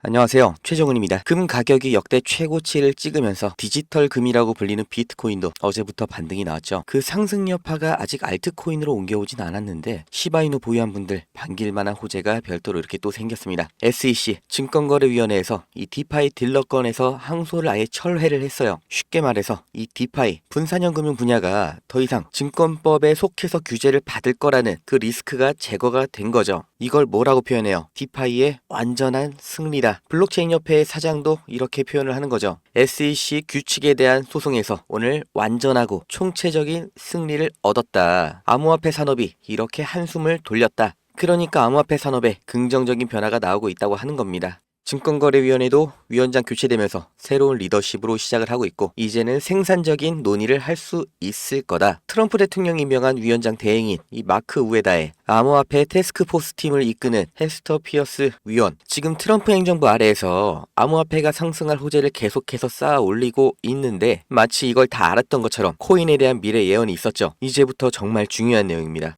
안녕하세요, 최정은입니다. 금 가격이 역대 최고치를 찍으면서 디지털 금이라고 불리는 비트코인도 어제부터 반등이 나왔죠. 그 상승 여파가 아직 알트코인으로 옮겨오진 않았는데 시바이누 보유한 분들 반길 만한 호재가 별도로 이렇게 또 생겼습니다. SEC 증권거래위원회에서 이 디파이 딜러 건에서 항소를 아예 철회를 했어요. 쉽게 말해서 이 디파이 분산형 금융 분야가 더 이상 증권법에 속해서 규제를 받을 거라는 그 리스크가 제거가 된 거죠. 이걸 뭐라고 표현해요? 디파이의 완전한 승리다. 블록체인 협회의 사장도 이렇게 표현을 하는 거죠. SEC 규칙에 대한 소송에서 오늘 완전하고 총체적인 승리를 얻었다. 암호화폐 산업이 이렇게 한숨을 돌렸다. 그러니까 암호화폐 산업에 긍정적인 변화가 나오고 있다고 하는 겁니다. 증권거래위원회도 위원장 교체되면서 새로운 리더십으로 시작을 하고 있고 이제는 생산적인 논의를 할 수 있을 거다. 트럼프 대통령이 임명한 위원장 대행인 이 마크 우에다의 암호화폐 태스크포스 팀을 이끄는 헤스터 피어스 위원, 지금 트럼프 행정부 아래에서 암호화폐가 상승할 호재를 계속해서 쌓아 올리고 있는데 마치 이걸 다 알았던 것처럼 코인에 대한 미래 예언이 있었죠. 이제부터 정말 중요한 내용입니다.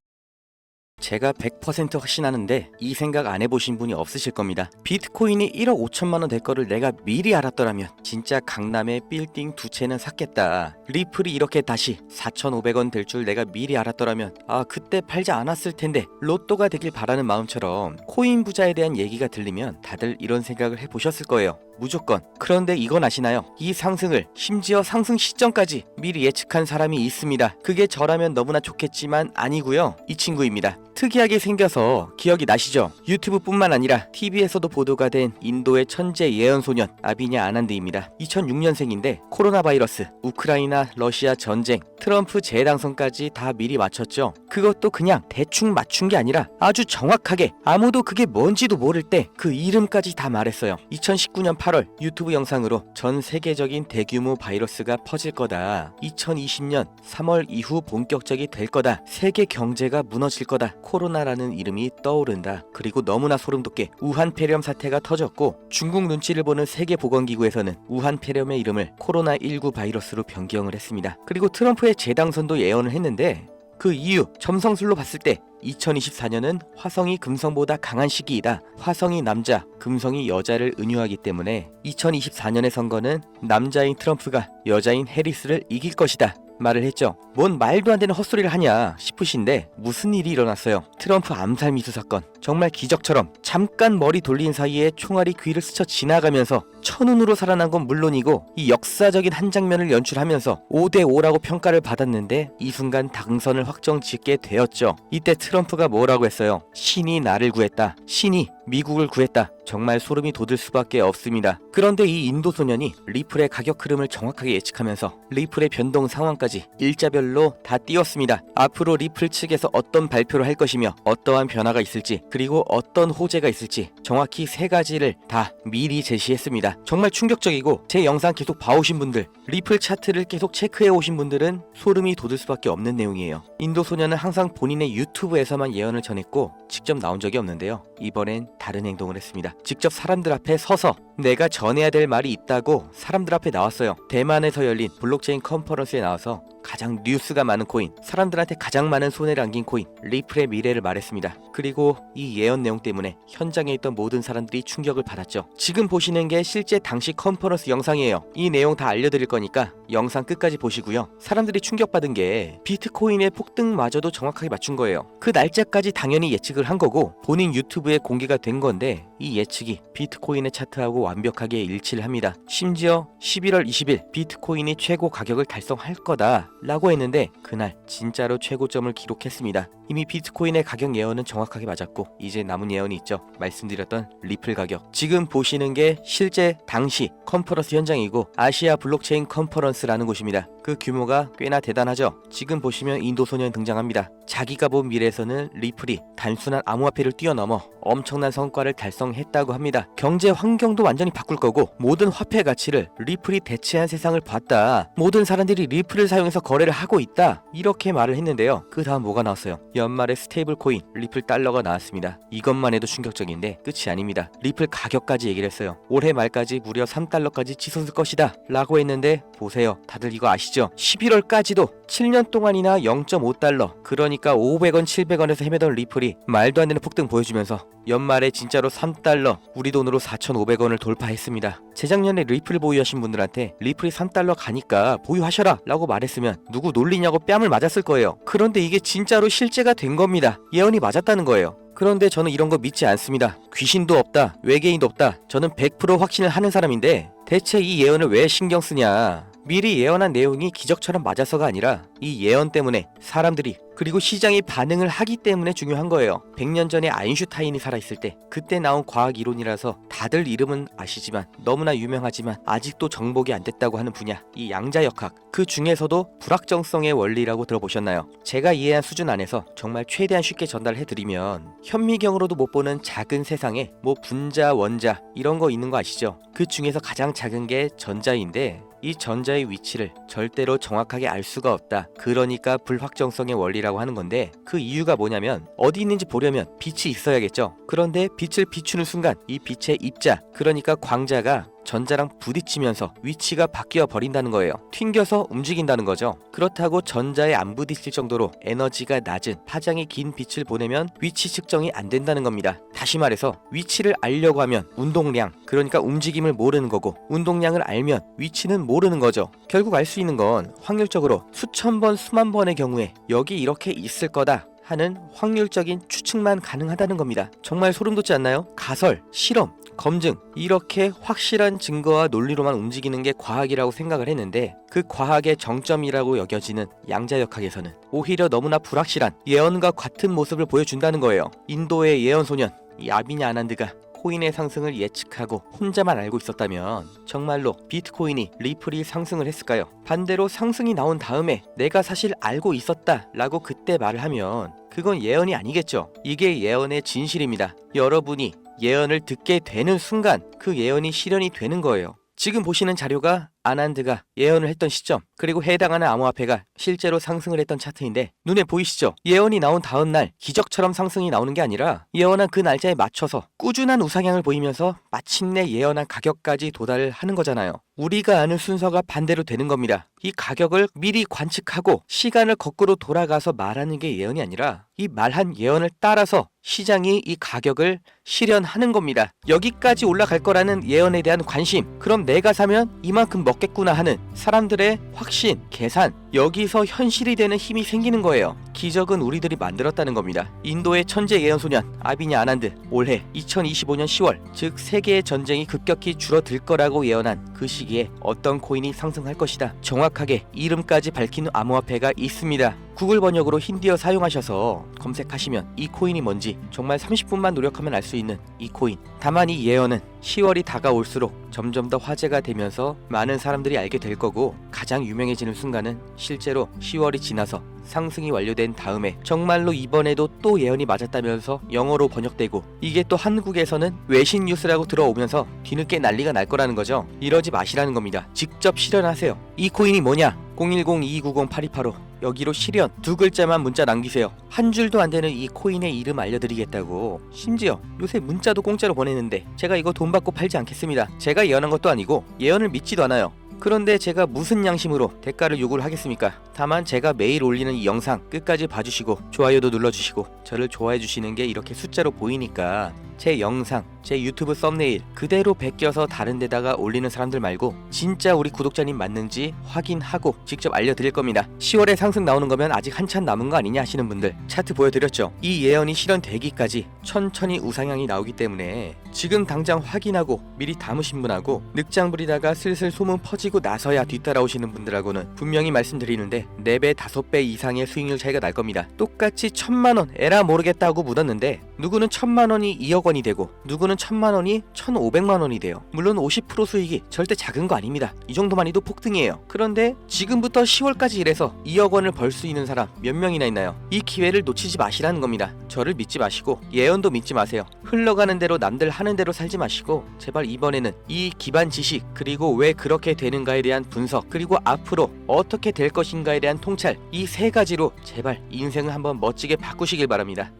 제가 100% 확신하는데 이 생각 안 해보신 분이 없으실 겁니다. 비트코인이 1억 5천만 원 될 거를 내가 미리 알았더라면 진짜 강남에 빌딩 2채는 샀겠다. 리플이 이렇게 다시 4,500원 될 줄 내가 미리 알았더라면 그때 팔지 않았을 텐데 로또가 되길 바라는 마음처럼 코인 부자에 대한 얘기가 들리면 다들 이런 생각을 해보셨을 거예요. 무조건. 그런데 이건 아시나요? 이 상승을 심지어 상승 시점까지 미리 예측한 사람이 있습니다. 그게 저라면 너무나 좋겠지만 아니고요. 이 친구입니다. 특이하게 생겨서 기억이 나시죠? 유튜브뿐만 아니라 TV에서도 보도가 된 인도의 천재 예언소년 아비냐 아난드입니다. 2006년생인데 코로나 바이러스, 우크라이나 러시아 전쟁, 트럼프 재당선까지 다 미리 맞췄죠. 그것도 그냥 대충 맞춘 게 아니라 아주 정확하게 아무도 그게 뭔지도 모를 때 그 이름까지 다 말했어요. 2019년 8월 유튜브 영상으로 전 세계적인 대규모 바이러스가 퍼질 거다. 2020년 3월 이후 본격적이 될 거다. 세계 경제가 무너질 거다. 코로나라는 이름이 떠오른다. 그리고 너무나 소름 돋게 우한 폐렴 사태가 터졌고 중국 눈치를 보는 세계보건기구에서는 우한 폐렴의 이름을 코로나19 바이러스로 변경을 했습니다. 그리고 트럼프의 재당선도 예언을 했는데 그 이유 점성술로 봤을 때 2024년은 화성이 금성보다 강한 시기이다. 화성이 남자, 금성이 여자를 은유하기 때문에 2024년의 선거는 남자인 트럼프가 여자인 해리스를 이길 것이다. 말을 했죠. 뭔 말도 안 되는 헛소리를 하냐 싶으신데 무슨 일이 일어났어요. 트럼프 암살 미수 사건. 정말 기적처럼 잠깐 머리 돌린 사이에 총알이 귀를 스쳐 지나가면서 천운으로 살아난 건 물론이고 이 역사적인 한 장면을 연출하면서 5대5라고 평가를 받았는데 이 순간 당선을 확정짓게 되었죠. 이때 트럼프가 뭐라고 했어요? 신이 나를 구했다. 신이 미국을 구했다. 정말 소름이 돋을 수밖에 없습니다. 그런데 이 인도 소년이 리플의 가격 흐름을 정확하게 예측하면서 리플의 변동 상황까지 일자별로 다 띄웠습니다. 앞으로 리플 측에서 어떤 발표를 할 것이며 어떠한 변화가 있을지 그리고 어떤 호재가 있을지 정확히 3가지를 다 미리 제시했습니다. 정말 충격적이고 제 영상 계속 봐오신 분들, 리플 차트를 계속 체크해오신 분들은 소름이 돋을 수밖에 없는 내용이에요. 인도 소년은 항상 본인의 유튜브에서만 예언을 전했고 직접 나온 적이 없는데요. 이번엔 다른 행동을 했습니다. 직접 사람들 앞에 서서 내가 전해야 될 말이 있다고 사람들 앞에 나왔어요. 대만에서 열린 블록체인 컨퍼런스에 나와서 가장 뉴스가 많은 코인, 사람들한테 가장 많은 손해를 안긴 코인 리플의 미래를 말했습니다. 그리고 이 예언 내용 때문에 현장에 있던 모든 사람들이 충격을 받았죠. 지금 보시는 게 실제 당시 컨퍼런스 영상이에요. 이 내용 다 알려드릴 거니까 영상 끝까지 보시고요. 사람들이 충격받은 게 비트코인의 폭등마저도 정확하게 맞춘 거예요. 그 날짜까지 당연히 예측을 한 거고 본인 유튜브에 공개가 된 건데 이 예측이 비트코인의 차트하고 완벽하게 일치를 합니다. 심지어 11월 20일 비트코인이 최고 가격을 달성할 거다 라고 했는데 그날 진짜로 최고점을 기록했습니다. 이미 비트코인의 가격 예언은 정확하게 맞았고 이제 남은 예언이 있죠. 말씀드렸던 리플 가격. 지금 보시는 게 실제 당시 컨퍼런스 현장이고 아시아 블록체인 컨퍼런스라는 곳입니다. 그 규모가 꽤나 대단하죠. 지금 보시면 인도 소년 등장합니다. 자기가 본 미래에서는 리플이 단순한 암호화폐를 뛰어넘어 엄청난 성과를 달성했다고 합니다. 경제 환경도 완전히 바꿀 거고 모든 화폐 가치를 리플이 대체한 세상을 봤다. 모든 사람들이 리플을 사용해서 거래를 하고 있다. 이렇게 말을 했는데요. 그 다음 뭐가 나왔어요? 연말에 스테이블 코인 리플 달러가 나왔습니다. 이것만 해도 충격적인데 끝이 아닙니다. 리플 가격까지 얘기를 했어요. 올해 말까지 무려 3달러까지 치솟을 것이다 라고 했는데 보세요. 다들 이거 아시죠? 아시죠? 11월까지도 7년 동안이나 0.5달러, 그러니까 500원 700원에서 헤매던 리플이 말도 안 되는 폭등 보여주면서 연말에 진짜로 3달러, 우리 돈으로 4,500원을 돌파했습니다. 재작년에 리플 보유하신 분들한테 리플이 3달러 가니까 보유하셔라 라고 말했으면 누구 놀리냐고 뺨을 맞았을 거예요. 그런데 이게 진짜로 실제가 된 겁니다. 예언이 맞았다는 거예요. 그런데 저는 이런 거 믿지 않습니다. 귀신도 없다, 외계인도 없다. 저는 100% 확신을 하는 사람인데 대체 이 예언을 왜 신경 쓰냐? 미리 예언한 내용이 기적처럼 맞아서가 아니라 이 예언 때문에 사람들이 그리고 시장이 반응을 하기 때문에 중요한 거예요. 100년 전에 아인슈타인이 살아있을 때 그때 나온 과학 이론이라서 다들 이름은 아시지만 너무나 유명하지만 아직도 정복이 안 됐다고 하는 분야, 이 양자역학. 그 중에서도 불확정성의 원리라고 들어보셨나요? 제가 이해한 수준 안에서 정말 최대한 쉽게 전달해드리면 현미경으로도 못 보는 작은 세상에 뭐 분자, 원자 이런 거 있는 거 아시죠? 그 중에서 가장 작은 게 전자인데 이 전자의 위치를 절대로 정확하게 알 수가 없다. 그러니까 불확정성의 원리라고 하는 건데 그 이유가 뭐냐면 어디 있는지 보려면 빛이 있어야겠죠. 그런데 빛을 비추는 순간 이 빛의 입자, 그러니까 광자가 전자랑 부딪히면서 위치가 바뀌어 버린다는 거예요. 튕겨서 움직인다는 거죠. 그렇다고 전자에 안 부딪힐 정도로 에너지가 낮은 파장이 긴 빛을 보내면 위치 측정이 안 된다는 겁니다. 다시 말해서 위치를 알려고 하면 운동량, 그러니까 움직임을 모르는 거고 운동량을 알면 위치는 모르는 거죠. 결국 알 수 있는 건 확률적으로 수천 번, 수만 번의 경우에 여기 이렇게 있을 거다 하는 확률적인 추측만 가능하다는 겁니다. 정말 소름 돋지 않나요? 가설, 실험, 검증, 이렇게 확실한 증거와 논리로만 움직이는 게 과학이라고 생각을 했는데 그 과학의 정점이라고 여겨지는 양자역학에서는 오히려 너무나 불확실한 예언과 같은 모습을 보여준다는 거예요. 인도의 예언소년 이 아비냐 아난드가 코인의 상승을 예측하고 혼자만 알고 있었다면 정말로 비트코인이, 리플이 상승을 했을까요? 반대로 상승이 나온 다음에 내가 사실 알고 있었다 라고 그때 말을 하면 그건 예언이 아니겠죠. 이게 예언의 진실입니다. 여러분이 예언을 듣게 되는 순간 그 예언이 실현이 되는 거예요. 지금 보시는 자료가 아난드가 예언을 했던 시점, 그리고 해당하는 암호화폐가 실제로 상승을 했던 차트인데 눈에 보이시죠? 예언이 나온 다음 날 기적처럼 상승이 나오는 게 아니라 예언한 그 날짜에 맞춰서 꾸준한 우상향을 보이면서 마침내 예언한 가격까지 도달을 하는 거잖아요. 우리가 아는 순서가 반대로 되는 겁니다. 이 가격을 미리 관측하고 시간을 거꾸로 돌아가서 말하는 게 예언이 아니라 이 말한 예언을 따라서 시장이 이 가격을 실현하는 겁니다. 여기까지 올라갈 거라는 예언에 대한 관심, 그럼 내가 사면 이만큼 먹겠구나 하는 사람들의 확신, 계산, 여기서 현실이 되는 힘이 생기는 거예요. 기적은 우리들이 만들었다는 겁니다. 인도의 천재 예언소년 아비냐 아난드 올해 2025년 10월, 즉 세계의 전쟁이 급격히 줄어들 거라고 예언한 그 시기에 어떤 코인이 상승할 것이다. 정확하게 이름까지 밝힌 암호화폐가 있습니다. 구글 번역으로 힌디어 사용하셔서 검색하시면 이 코인이 뭔지 정말 30분만 노력하면 알 수 있는 이 코인. 다만 이 예언은 10월이 다가올수록 점점 더 화제가 되면서 많은 사람들이 알게 될 거고 가장 유명해지는 순간은 실제로 10월이 지나서 상승이 완료된 다음에 정말로 이번에도 또 예언이 맞았다면서 영어로 번역되고 이게 또 한국에서는 외신 뉴스라고 들어오면서 뒤늦게 난리가 날 거라는 거죠. 이러지 마시라는 겁니다. 직접 실현하세요. 이 코인이 뭐냐? 010-2290-8285 여기로 실현 두 글자만 문자 남기세요. 한 줄도 안 되는 이 코인의 이름 알려드리겠다고. 심지어 요새 문자도 공짜로 보내는데 제가 이거 돈 받고 팔지 않겠습니다. 제가 예언한 것도 아니고 예언을 믿지도 않아요. 그런데 제가 무슨 양심으로 대가를 요구를 하겠습니까? 다만 제가 매일 올리는 이 영상 끝까지 봐주시고 좋아요도 눌러주시고 저를 좋아해 주시는 게 이렇게 숫자로 보이니까 제 영상, 제 유튜브 썸네일 그대로 베껴서 다른 데다가 올리는 사람들 말고 진짜 우리 구독자님 맞는지 확인하고 직접 알려드릴 겁니다. 10월에 상승 나오는 거면 아직 한참 남은 거 아니냐 하시는 분들 차트 보여드렸죠? 이 예언이 실현되기까지 천천히 우상향이 나오기 때문에 지금 당장 확인하고 미리 담으신 분하고 늑장 부리다가 슬슬 소문 퍼지고 나서야 뒤따라오시는 분들하고는 분명히 말씀드리는데 4배, 5배 이상의 수익률 차이가 날 겁니다. 똑같이 1000만원 에라 모르겠다고 묻었는데 누구는 1000만원이 2억 원이 되고 누구는 1000만원이 1500만원이 돼요. 물론 50% 수익이 절대 작은 거 아닙니다. 이 정도만 해도 폭등이에요. 그런데 지금부터 10월까지 일해서 2억 원을 벌 수 있는 사람 몇 명이나 있나요? 이 기회를 놓치지 마시라는 겁니다. 저를 믿지 마시고 예언도 믿지 마세요. 흘러가는 대로 남들 하는 대로 살지 마시고 제발 이번에는 이 기반 지식 그리고 왜 그렇게 되는가에 대한 분석 그리고 앞으로 어떻게 될 것인가에 대한 통찰 이 3가지로 제발 인생을 한번 멋지게 바꾸시길 바랍니다.